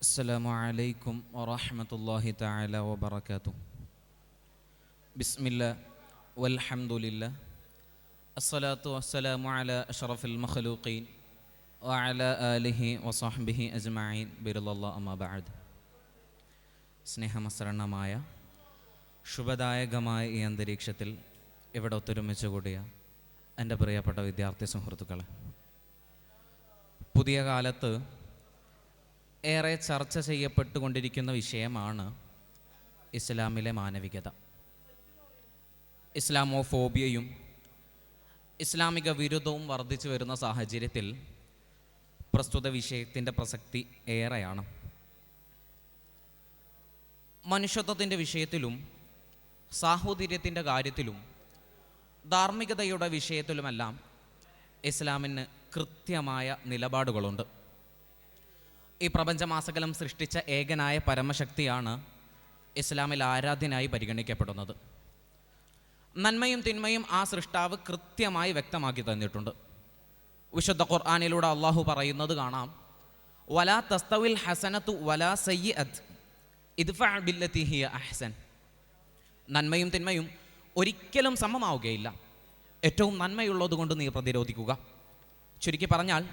السلام عليكم ورحمة الله تعالى وبركاته. بسم الله والحمد لله الصلاة والسلام على أشرف المخلوقين وعلى آله وصحبه أجمعين برضا الله أما بعد. സ്നേഹമസരണമായ ശുഭദായകമായ ഈ അന്തരീക്ഷത്തിൽ ഇവിടെ ഒത്തൊരുമിച്ച് കൂടിയ എൻ്റെ പ്രിയപ്പെട്ട വിദ്യാർത്ഥി സുഹൃത്തുക്കളെ, പുതിയ കാലത്ത് ഏറെ ചർച്ച ചെയ്യപ്പെട്ടുകൊണ്ടിരിക്കുന്ന വിഷയമാണ് ഇസ്ലാമിലെ മാനവികത. ഇസ്ലാമോഫോബിയയും ഇസ്ലാമിക വിരുദ്ധവും വർദ്ധിച്ചു വരുന്ന സാഹചര്യത്തിൽ പ്രസ്തുത വിഷയത്തിൻ്റെ പ്രസക്തി ഏറെയാണ്. മനുഷ്യത്വത്തിൻ്റെ വിഷയത്തിലും സാഹോദര്യത്തിൻ്റെ കാര്യത്തിലും ധാർമ്മികതയുടെ വിഷയത്തിലുമെല്ലാം ഇസ്ലാമിന് കൃത്യമായ നിലപാടുകളുണ്ട്. ഈ പ്രപഞ്ചമാസകലം സൃഷ്ടിച്ച ഏകനായ പരമശക്തിയാണ് ഇസ്ലാമിൽ ആരാധ്യനായി പരിഗണിക്കപ്പെടുന്നത്. നന്മയും തിന്മയും ആ സൃഷ്ടാവ് കൃത്യമായി വ്യക്തമാക്കി തന്നിട്ടുണ്ട്. വിശുദ്ധ ഖുർആനിലൂടെ അള്ളാഹു പറയുന്നത് കാണാം, വലാ തസ്തവിൽ ഹസനത്തു വലാ സയ്യിഅത്ത് ഇദ്ഫഅ ബില്ലതി ഹിയ അഹ്സൻ. നന്മയും തിന്മയും ഒരിക്കലും സമമാവുകയില്ല. ഏറ്റവും നന്മയുള്ളത് കൊണ്ട് നീ പ്രതിരോധിക്കുക. ചുരുക്കി പറഞ്ഞാൽ,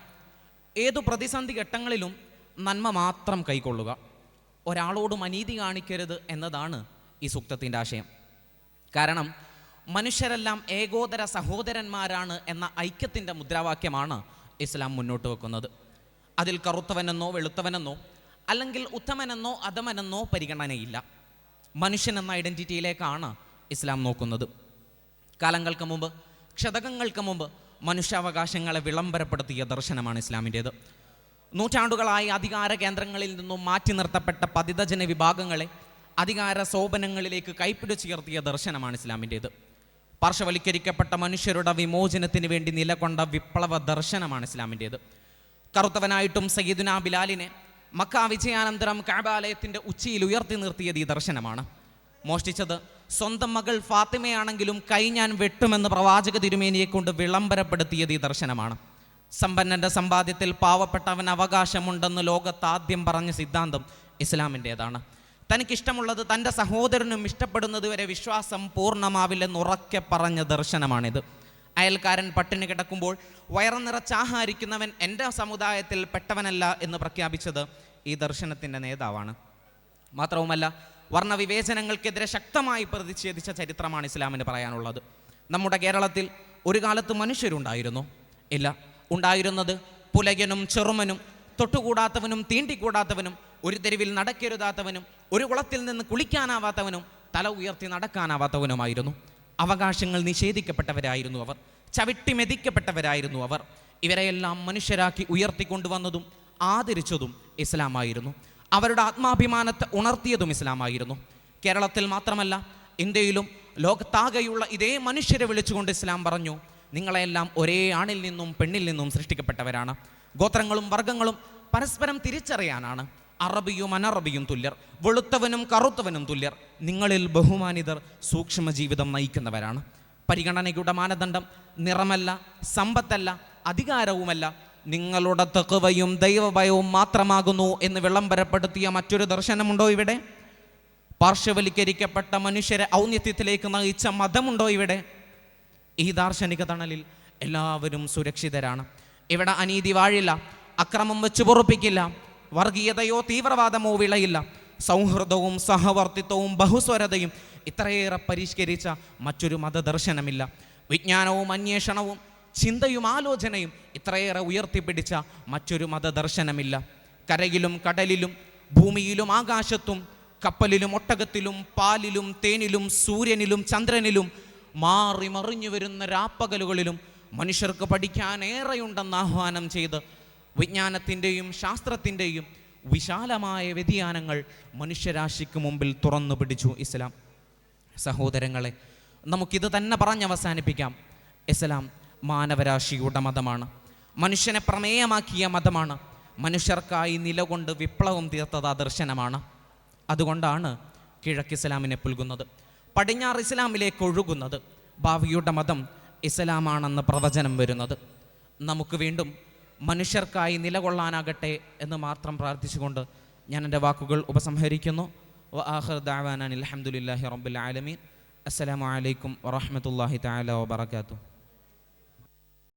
ഏതു പ്രതിസന്ധി ഘട്ടങ്ങളിലും നന്മ മാത്രം കൈക്കൊള്ളുക. ഒരാളോടും അനീതി കാണിക്കരുത് എന്നതാണ് ഈ സൂക്തത്തിൻ്റെ ആശയം. കാരണം മനുഷ്യരെല്ലാം ഏകോദര സഹോദരന്മാരാണ് എന്ന ഐക്യത്തിൻ്റെ മുദ്രാവാക്യമാണ് ഇസ്ലാം മുന്നോട്ട് വെക്കുന്നത്. അതിൽ കറുത്തവനെന്നോ വെളുത്തവനെന്നോ അല്ലെങ്കിൽ ഉത്തമനെന്നോ അധമനെന്നോ പരിഗണനയില്ല. മനുഷ്യൻ എന്ന ഐഡൻറ്റിറ്റിയിലേക്കാണ് ഇസ്ലാം നോക്കുന്നത്. കാലങ്ങൾക്ക് മുമ്പ്, ശതകങ്ങൾക്ക് മുമ്പ് മനുഷ്യാവകാശങ്ങളെ വിളംബരപ്പെടുത്തിയ ദർശനമാണ് ഇസ്ലാമിൻ്റേത്. നൂറ്റാണ്ടുകളായി അധികാര കേന്ദ്രങ്ങളിൽ നിന്നും മാറ്റി നിർത്തപ്പെട്ട പതിതജന വിഭാഗങ്ങളെ അധികാര സോപനങ്ങളിലേക്ക് കൈപ്പിടിച്ചുയർത്തിയ ദർശനമാണ് ഇസ്ലാമിൻ്റേത്. പാർശ്വവൽക്കരിക്കപ്പെട്ട മനുഷ്യരുടെ വിമോചനത്തിന് വേണ്ടി നിലകൊണ്ട വിപ്ലവ ദർശനമാണ് ഇസ്ലാമിൻ്റേത്. കറുത്തവനായിട്ടും സയ്യിദുനാ ബിലാലിനെ മക്ക വിജയാനന്തരം കഅബാലയത്തിൻ്റെ ഉച്ചിയിൽ ഉയർത്തി നിർത്തിയത് ഈ ദർശനമാണ്. മോഷ്ടിച്ചത് സ്വന്തം മകൾ ഫാത്തിമയാണെങ്കിലും കൈ ഞാൻ വെട്ടുമെന്ന് പ്രവാചക തിരുമേനിയെ കൊണ്ട് വിളംബരപ്പെടുത്തിയത് ഈ ദർശനമാണ്. സമ്പന്നൻ്റെ സമ്പാദ്യത്തിൽ പാവപ്പെട്ടവൻ അവകാശമുണ്ടെന്ന് ലോകത്ത് ആദ്യം പറഞ്ഞ സിദ്ധാന്തം ഇസ്ലാമിൻ്റേതാണ്. തനിക്കിഷ്ടമുള്ളത് തൻ്റെ സഹോദരനും ഇഷ്ടപ്പെടുന്നത് വരെ വിശ്വാസം പൂർണ്ണമാവില്ലെന്ന് ഉറക്കെ പറഞ്ഞ ദർശനമാണിത്. അയൽക്കാരൻ പട്ടിണി കിടക്കുമ്പോൾ വയറു നിറച്ചാഹാരിക്കുന്നവൻ എൻ്റെ സമുദായത്തിൽ പെട്ടവനല്ല എന്ന് പ്രഖ്യാപിച്ചത് ഈ ദർശനത്തിൻ്റെ നേതാവാണ്. മാത്രവുമല്ല, വർണ്ണവിവേചനങ്ങൾക്കെതിരെ ശക്തമായി പ്രതിഷേധിച്ച ചരിത്രമാണ് ഇസ്ലാമിന് പറയാനുള്ളത്. നമ്മുടെ കേരളത്തിൽ ഒരു കാലത്ത് മനുഷ്യരുണ്ടായിരുന്നു? ഇല്ല. ഉണ്ടായിരുന്നത് പുലയനും ചെറുമനും, തൊട്ടുകൂടാത്തവനും തീണ്ടിക്കൂടാത്തവനും, ഒരു തെരുവിൽ നടക്കരുതാത്തവനും, ഒരു കുളത്തിൽ നിന്ന് കുളിക്കാനാവാത്തവനും, തല ഉയർത്തി നടക്കാനാവാത്തവനുമായിരുന്നു. അവകാശങ്ങൾ നിഷേധിക്കപ്പെട്ടവരായിരുന്നു അവർ, ചവിട്ടി മെതിക്കപ്പെട്ടവരായിരുന്നു അവർ. ഇവരെയെല്ലാം മനുഷ്യരാക്കി ഉയർത്തിക്കൊണ്ടുവന്നതും ആദരിച്ചതും ഇസ്ലാമായിരുന്നു. അവരുടെ ആത്മാഭിമാനത്തെ ഉണർത്തിയതും ഇസ്ലാമായിരുന്നു. കേരളത്തിൽ മാത്രമല്ല, ഇന്ത്യയിലും ലോകത്താകെയുള്ള ഇതേ മനുഷ്യരെ വിളിച്ചുകൊണ്ട് ഇസ്ലാം പറഞ്ഞു, നിങ്ങളെല്ലാം ഒരേ ആണിൽ നിന്നും പെണ്ണിൽ നിന്നും സൃഷ്ടിക്കപ്പെട്ടവരാണ്. ഗോത്രങ്ങളും വർഗങ്ങളും പരസ്പരം തിരിച്ചറിയാനാണ്. അറബിയും അനറബിയും തുല്യർ, വെളുത്തവനും കറുത്തവനും തുല്യർ. നിങ്ങളിൽ ബഹുമാനിതർ സൂക്ഷ്മ ജീവിതം നയിക്കുന്നവരാണ്. പരിഗണനയുടെ മാനദണ്ഡം നിറമല്ല, സമ്പത്തല്ല, അധികാരവുമല്ല, നിങ്ങളുടെ തഖ്വയും ദൈവഭയവും മാത്രമാകുന്നു എന്ന് വിളംബരപ്പെടുത്തിയ മറ്റൊരു ദർശനമുണ്ടോ ഇവിടെ? പാർശ്വവൽക്കരിക്കപ്പെട്ട മനുഷ്യരെ ഔന്നത്യത്തിലേക്ക് നയിച്ച മതമുണ്ടോ ഇവിടെ? ഈ ദാർശനിക തണലിൽ എല്ലാവരും സുരക്ഷിതരാണ്. ഇവിടെ അനീതി വാഴില്ല, അക്രമം വെച്ച് പൊറുപ്പിക്കില്ല, വർഗീയതയോ തീവ്രവാദമോ വിളയില്ല. സൗഹൃദവും സഹവർത്തിത്വവും ബഹുസ്വരതയും ഇത്രയേറെ പരിഷ്കരിച്ച മറ്റൊരു മതദർശനമില്ല. വിജ്ഞാനവും അന്വേഷണവും ചിന്തയും ആലോചനയും ഇത്രയേറെ ഉയർത്തിപ്പിടിച്ച മറ്റൊരു മതദർശനമില്ല. കരയിലും കടലിലും ഭൂമിയിലും ആകാശത്തും കപ്പലിലും ഒട്ടകത്തിലും പാലിലും തേനിലും സൂര്യനിലും ചന്ദ്രനിലും മാറി മറിഞ്ഞു വരുന്ന രാപ്പകലുകളിലും മനുഷ്യർക്ക് പഠിക്കാൻ ഏറെയുണ്ടെന്ന് ആഹ്വാനം ചെയ്ത് വിജ്ഞാനത്തിൻ്റെയും ശാസ്ത്രത്തിൻ്റെയും വിശാലമായ വ്യതിയാനങ്ങൾ മനുഷ്യരാശിക്ക് മുമ്പിൽ തുറന്നു പിടിച്ചു ഇസ്ലാം. സഹോദരങ്ങളെ, നമുക്കിത് തന്നെ പറഞ്ഞവസാനിപ്പിക്കാം. ഇസ്ലാം മാനവരാശിയുടെ മതമാണ്. മനുഷ്യനെ പ്രമേയമാക്കിയ മതമാണ്. മനുഷ്യർക്കായി നിലകൊണ്ട് വിപ്ലവം തീർത്തത് ആ ദർശനമാണ്. അതുകൊണ്ടാണ് കിഴക്ക് ഇസ്ലാമിനെ പുൽകുന്നത്, പടിഞ്ഞാറ് ഇസ്ലാമിലേക്ക് ഒഴുകുന്നത്. ഭാവിയുടെ മതം ഇസ്ലാമാണെന്ന് പ്രവചനം വരുന്നത്. നമുക്ക് വീണ്ടും മനുഷ്യർക്കായി നിലകൊള്ളാനാകട്ടെ എന്ന് മാത്രം പ്രാർത്ഥിച്ചുകൊണ്ട് ഞാൻ എൻ്റെ വാക്കുകൾ ഉപസംഹരിക്കുന്നു. വ ആഖിറു ദഅ്വാനാ അൽഹംദുലില്ലാഹി റബ്ബിൽ ആലമീൻ. അസ്സലാമു അലൈക്കും വറഹ്മത്തുള്ളാഹി തആല വബറകാതുഹു.